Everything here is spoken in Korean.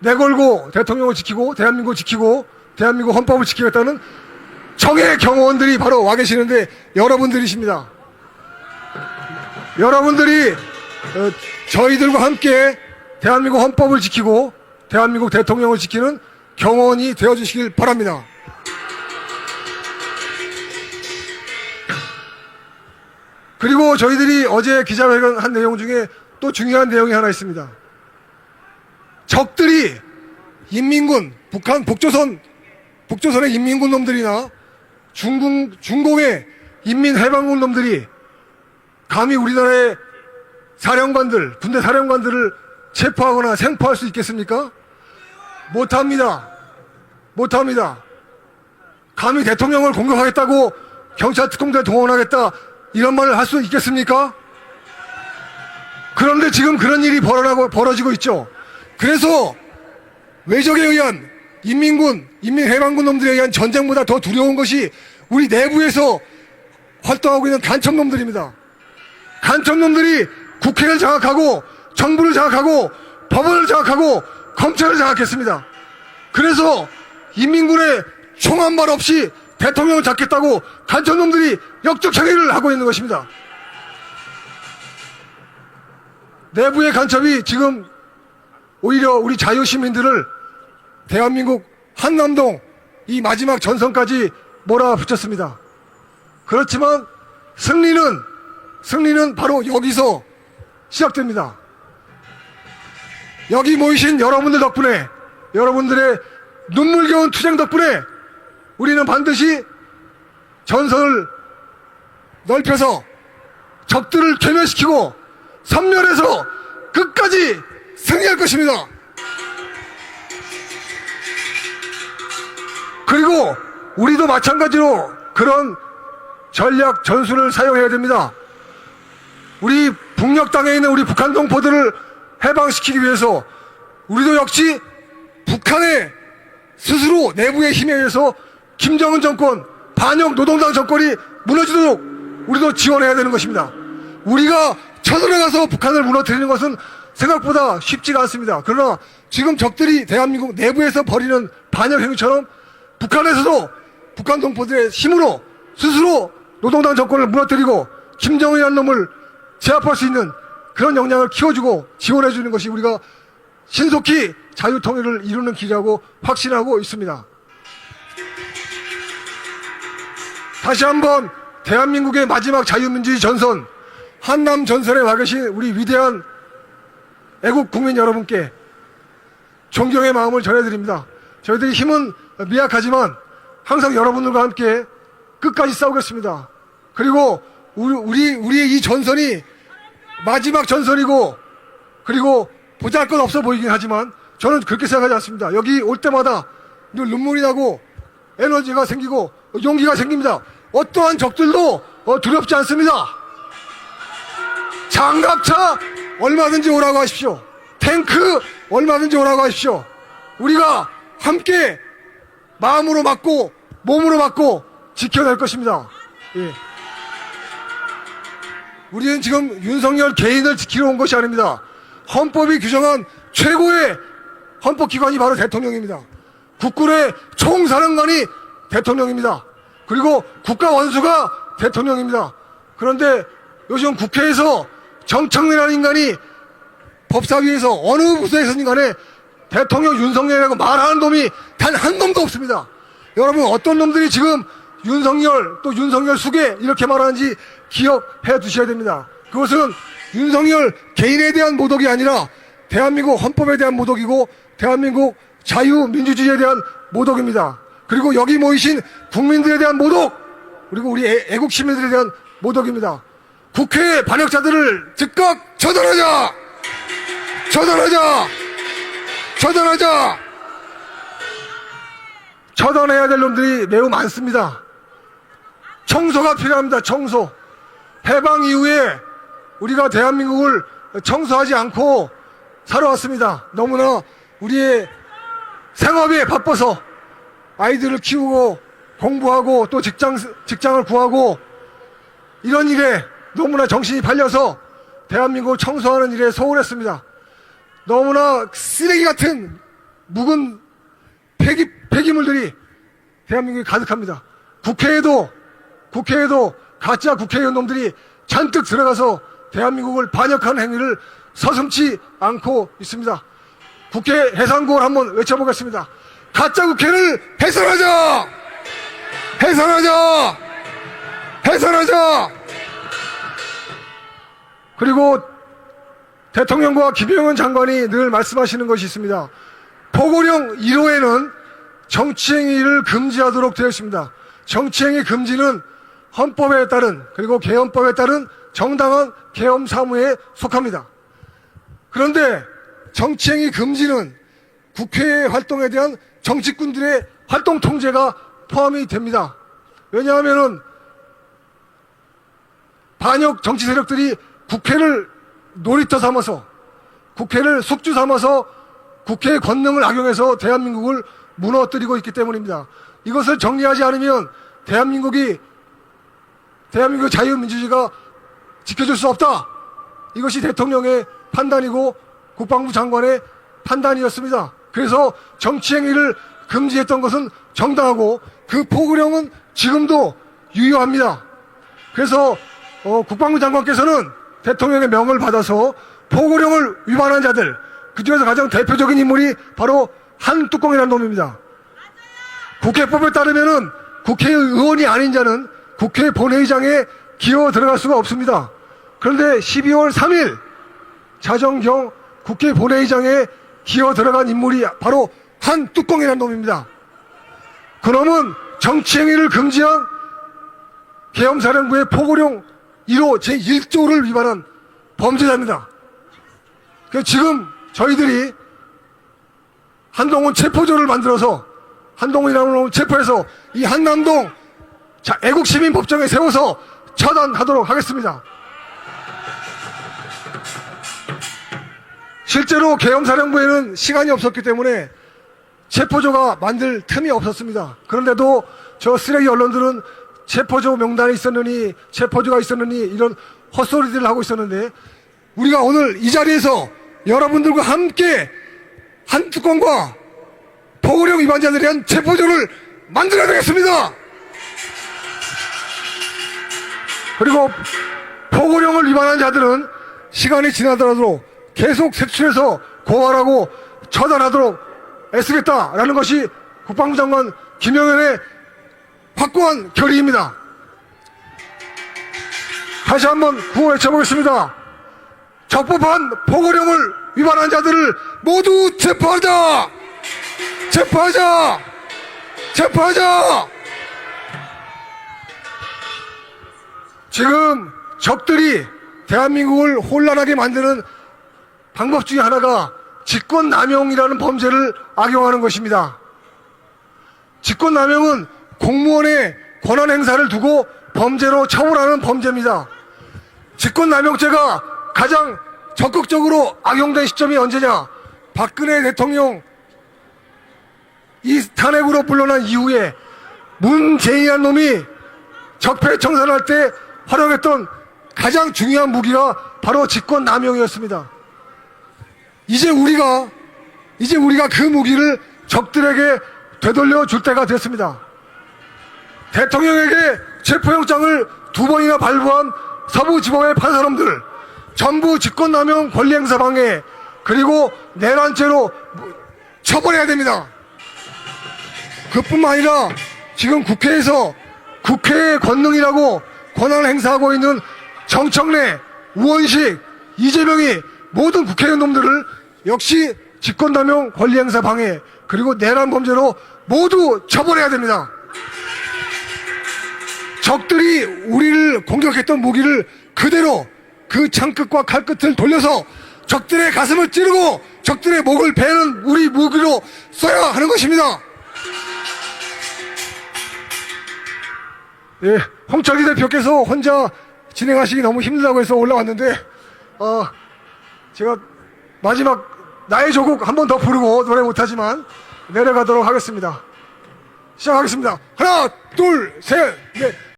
내걸고 대통령을 지키고 대한민국을 지키고 대한민국 헌법을 지키겠다는 정의 경호원들이 바로 와 계시는데 여러분들이십니다. 여러분들이 저희들과 함께 대한민국 헌법을 지키고 대한민국 대통령을 지키는 경호원이 되어주시길 바랍니다. 그리고 저희들이 어제 기자회견 한 내용 중에 또 중요한 내용이 하나 있습니다. 적들이 인민군, 북한 북조선의 인민군 놈들이나 중공의 인민해방군 놈들이 감히 우리나라의 사령관들, 군대 사령관들을 체포하거나 생포할 수 있겠습니까? 못합니다. 못합니다. 감히 대통령을 공격하겠다고 경찰 특공대 동원하겠다 이런 말을 할 수 있겠습니까? 그런데 지금 그런 일이 벌어지고 있죠. 그래서 외적에 의한 인민군, 인민해방군 놈들에 의한 전쟁보다 더 두려운 것이 우리 내부에서 활동하고 있는 간첩놈들입니다. 간첩놈들이 국회를 장악하고 정부를 장악하고 법원을 장악하고 검찰을 장악했습니다. 그래서 인민군의 총 한 발 없이 대통령을 잡겠다고 간첩놈들이 역적행위를 하고 있는 것입니다. 내부의 간첩이 지금 오히려 우리 자유시민들을 대한민국 한남동 이 마지막 전선까지 몰아붙였습니다. 그렇지만 승리는 바로 여기서 시작됩니다. 여기 모이신 여러분들 덕분에, 여러분들의 눈물겨운 투쟁 덕분에 우리는 반드시 전선을 넓혀서 적들을 괴멸시키고 섬멸해서 끝까지 승리할 것입니다. 그리고 우리도 마찬가지로 그런 전략 전술을 사용해야 됩니다. 우리 북녘 땅에 있는 우리 북한 동포들을 해방시키기 위해서 우리도 역시 북한의 스스로 내부의 힘에 의해서 김정은 정권, 반역 노동당 정권이 무너지도록 우리도 지원해야 되는 것입니다. 우리가 쳐들어가서 북한을 무너뜨리는 것은 생각보다 쉽지가 않습니다. 그러나 지금 적들이 대한민국 내부에서 벌이는 반역 행위처럼 북한에서도 북한 동포들의 힘으로 스스로 노동당 정권을 무너뜨리고 김정은이라는 놈을 제압할 수 있는 그런 역량을 키워주고 지원해주는 것이 우리가 신속히 자유통일을 이루는 길이라고 확신하고 있습니다. 다시 한번 대한민국의 마지막 자유민주주의 전선, 한남 전선에 와 계신 우리 위대한 애국 국민 여러분께 존경의 마음을 전해드립니다. 저희들이 힘은 미약하지만 항상 여러분들과 함께 끝까지 싸우겠습니다. 그리고 우리의 이 전선이 마지막 전선이고, 그리고 보잘것없어 보이긴 하지만 저는 그렇게 생각하지 않습니다. 여기 올 때마다 늘 눈물이 나고 에너지가 생기고 용기가 생깁니다. 어떠한 적들도 두렵지 않습니다. 장갑차 얼마든지 오라고 하십시오. 탱크 얼마든지 오라고 하십시오. 우리가 함께 마음으로 막고 몸으로 막고 지켜낼 것입니다. 예. 우리는 지금 윤석열 개인을 지키러 온 것이 아닙니다. 헌법이 규정한 최고의 헌법기관이 바로 대통령입니다. 국군의 총사령관이 대통령입니다. 그리고 국가원수가 대통령입니다. 그런데 요즘 국회에서 정청래라는 인간이 법사위에서 어느 부서에서든 간에 대통령 윤석열이라고 말하는 놈이 단 한 놈도 없습니다. 여러분, 어떤 놈들이 지금 윤석열 또 윤석열 수계 이렇게 말하는지 기억해 두셔야 됩니다. 그것은 윤석열 개인에 대한 모독이 아니라 대한민국 헌법에 대한 모독이고 대한민국 자유민주주의에 대한 모독입니다. 그리고 여기 모이신 국민들에 대한 모독, 그리고 우리 애국 시민들에 대한 모독입니다. 국회 반역자들을 즉각 처단하자! 처단하자! 처단하자! 처단해야 될 놈들이 매우 많습니다. 청소가 필요합니다. 청소. 해방 이후에 우리가 대한민국을 청소하지 않고 살아왔습니다. 너무나 우리의 생업에 바빠서 아이들을 키우고 공부하고 또 직장을 구하고 이런 일에 너무나 정신이 팔려서 대한민국을 청소하는 일에 소홀했습니다. 너무나 쓰레기 같은 묵은 폐기물들이 대한민국에 가득합니다. 국회에도 가짜 국회의원 놈들이 잔뜩 들어가서 대한민국을 반역하는 행위를 서슴지 않고 있습니다. 국회 해산구호를 한번 외쳐보겠습니다. 가짜 국회를 해산하자! 해산하자! 해산하자! 그리고 대통령과 김영현 장관이 늘 말씀하시는 것이 있습니다. 포고령 1호에는 정치행위를 금지하도록 되어 있습니다. 정치행위 금지는 헌법에 따른 그리고 개헌법에 따른 정당한 계엄 사무에 속합니다. 그런데 정치행위 금지는 국회의 활동에 대한 정치꾼들의 활동 통제가 포함이 됩니다. 왜냐하면 반역 정치 세력들이 국회를 놀이터 삼아서, 국회를 숙주 삼아서 국회의 권능을 악용해서 대한민국을 무너뜨리고 있기 때문입니다. 이것을 정리하지 않으면 대한민국의 자유민주주의가 지켜줄 수 없다. 이것이 대통령의 판단이고 국방부 장관의 판단이었습니다. 그래서 정치행위를 금지했던 것은 정당하고 그 포고령은 지금도 유효합니다. 그래서 국방부 장관께서는 대통령의 명을 받아서 포고령을 위반한 자들, 그중에서 가장 대표적인 인물이 바로 한뚜껑이라는 놈입니다. 국회법에 따르면은 국회의원이 아닌 자는 국회 본회의장에 기어 들어갈 수가 없습니다. 그런데 12월 3일 자정경 국회 본회의장에 기어 들어간 인물이 바로 한뚜껑이라는 놈입니다. 그놈은 정치행위를 금지한 계엄사령부의 포고령 1호 제1조를 위반한 범죄자입니다. 지금 저희들이 한동훈 체포조를 만들어서 한동훈이라는 놈을 체포해서 이 한남동 애국시민법정에 세워서 처단하도록 하겠습니다. 실제로 계엄사령부에는 시간이 없었기 때문에 체포조가 만들 틈이 없었습니다. 그런데도 저 쓰레기 언론들은 체포조 명단이 있었느니 체포조가 있었느니 이런 헛소리들을 하고 있었는데, 우리가 오늘 이 자리에서 여러분들과 함께 한뚜껑과 포고령 위반자들에 대한 체포조를 만들어야 되겠습니다. 그리고 포고령을 위반한 자들은 시간이 지나더라도 계속 색출해서 고발하고 처단하도록 애쓰겠다라는 것이 국방부 장관 김영현의 확고한 결의입니다. 다시 한번 구호 외쳐보겠습니다. 적법한 포고령을 위반한 자들을 모두 체포하자! 체포하자! 체포하자! 지금 적들이 대한민국을 혼란하게 만드는 방법 중에 하나가 직권남용이라는 범죄를 악용하는 것입니다. 직권남용은 공무원의 권한 행사를 두고 범죄로 처벌하는 범죄입니다. 직권남용죄가 가장 적극적으로 악용된 시점이 언제냐? 박근혜 대통령 이 탄핵으로 물러난 이후에 문재인이라는 놈이 적폐청산할 때 활용했던 가장 중요한 무기가 바로 직권남용이었습니다. 이제 우리가 그 무기를 적들에게 되돌려 줄 때가 됐습니다. 대통령에게 체포영장을 2번이나 발부한 서부지법의 판사놈들 전부 직권남용 권리행사 방해 그리고 내란죄로 처벌해야 됩니다. 그뿐만 아니라 지금 국회에서 국회의 권능이라고 권한을 행사하고 있는 정청래, 우원식, 이재명이 모든 국회의원 놈들을 역시 직권남용 권리행사 방해 그리고 내란 범죄로 모두 처벌해야 됩니다. 적들이 우리를 공격했던 무기를 그대로 그 창끝과 칼끝을 돌려서 적들의 가슴을 찌르고 적들의 목을 베는 우리 무기로 써야 하는 것입니다. 예, 홍철기 대표께서 혼자 진행하시기 너무 힘들다고 해서 올라왔는데 제가 마지막 나의 조국 한 번 더 부르고 노래 못하지만 내려가도록 하겠습니다. 시작하겠습니다. 하나, 둘, 셋, 넷.